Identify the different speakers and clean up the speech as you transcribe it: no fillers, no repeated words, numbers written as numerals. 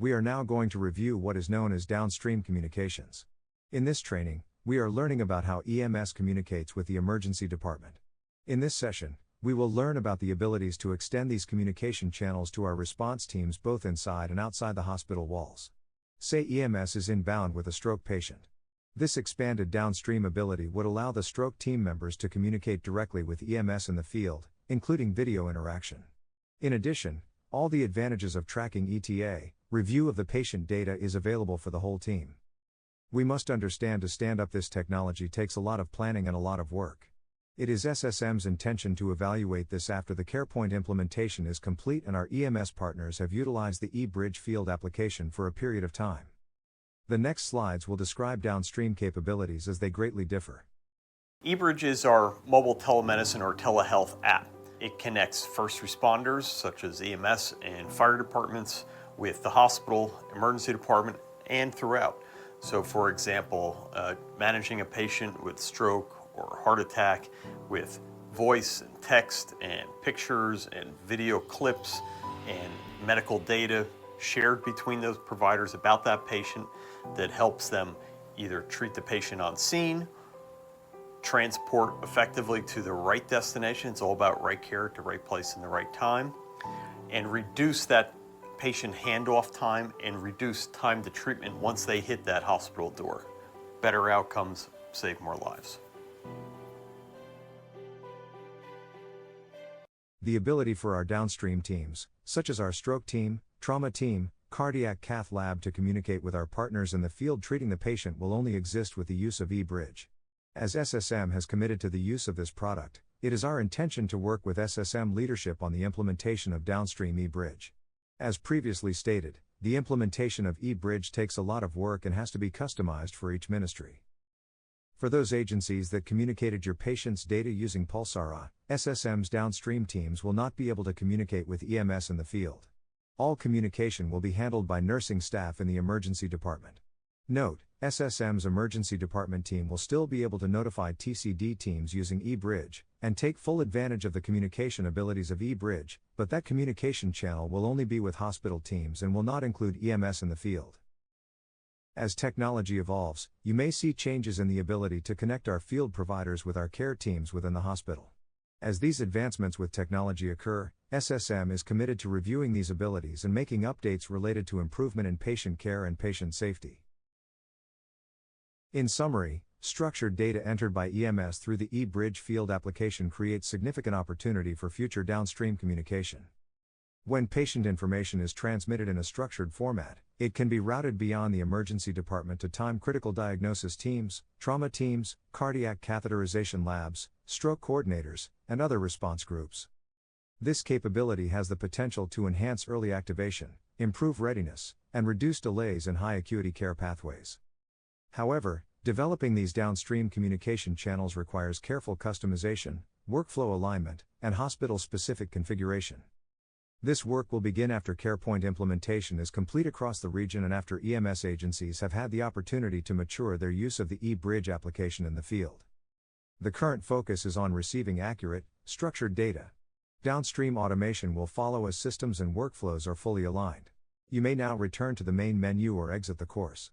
Speaker 1: We are now going to review what is known as downstream communications. In this training, we are learning about how EMS communicates with the emergency department. In this session, we will learn about the abilities to extend these communication channels to our response teams both inside and outside the hospital walls. Say EMS is inbound with a stroke patient. This expanded downstream ability would allow the stroke team members to communicate directly with EMS in the field, including video interaction. In addition, all the advantages of tracking ETA, review of the patient data is available for the whole team. We must understand to stand up this technology takes a lot of planning and a lot of work. It is SSM's intention to evaluate this after the CarePoint implementation is complete and our EMS partners have utilized the eBridge field application for a period of time. The next slides will describe downstream capabilities as they greatly differ.
Speaker 2: eBridge is our mobile telemedicine or telehealth app. It connects first responders such as EMS and fire departments with the hospital, emergency department, and throughout. So for example, managing a patient with stroke or heart attack with voice and text and pictures and video clips and medical data shared between those providers about that patient that helps them either treat the patient on scene, transport effectively to the right destination, it's all about right care at the right place in the right time, and reduce that patient handoff time and reduce time to treatment once they hit that hospital door. Better outcomes, save more lives.
Speaker 1: The ability for our downstream teams, such as our stroke team, trauma team, cardiac cath lab to communicate with our partners in the field treating the patient will only exist with the use of eBridge. As SSM has committed to the use of this product, it is our intention to work with SSM leadership on the implementation of downstream eBridge. As previously stated, the implementation of eBridge takes a lot of work and has to be customized for each ministry. For those agencies that communicated your patient's data using Pulsara, SSM's downstream teams will not be able to communicate with EMS in the field. All communication will be handled by nursing staff in the emergency department. Note, SSM's emergency department team will still be able to notify TCD teams using eBridge, and take full advantage of the communication abilities of eBridge, but that communication channel will only be with hospital teams and will not include EMS in the field. As technology evolves, you may see changes in the ability to connect our field providers with our care teams within the hospital. As these advancements with technology occur, SSM is committed to reviewing these abilities and making updates related to improvement in patient care and patient safety. In summary, structured data entered by EMS through the eBridge field application creates significant opportunity for future downstream communication. When patient information is transmitted in a structured format, it can be routed beyond the emergency department to time-critical diagnosis teams, trauma teams, cardiac catheterization labs, stroke coordinators, and other response groups. This capability has the potential to enhance early activation, improve readiness, and reduce delays in high-acuity care pathways. However, developing these downstream communication channels requires careful customization, workflow alignment, and hospital-specific configuration. This work will begin after CarePoint implementation is complete across the region and after EMS agencies have had the opportunity to mature their use of the eBridge application in the field. The current focus is on receiving accurate, structured data. Downstream automation will follow as systems and workflows are fully aligned. You may now return to the main menu or exit the course.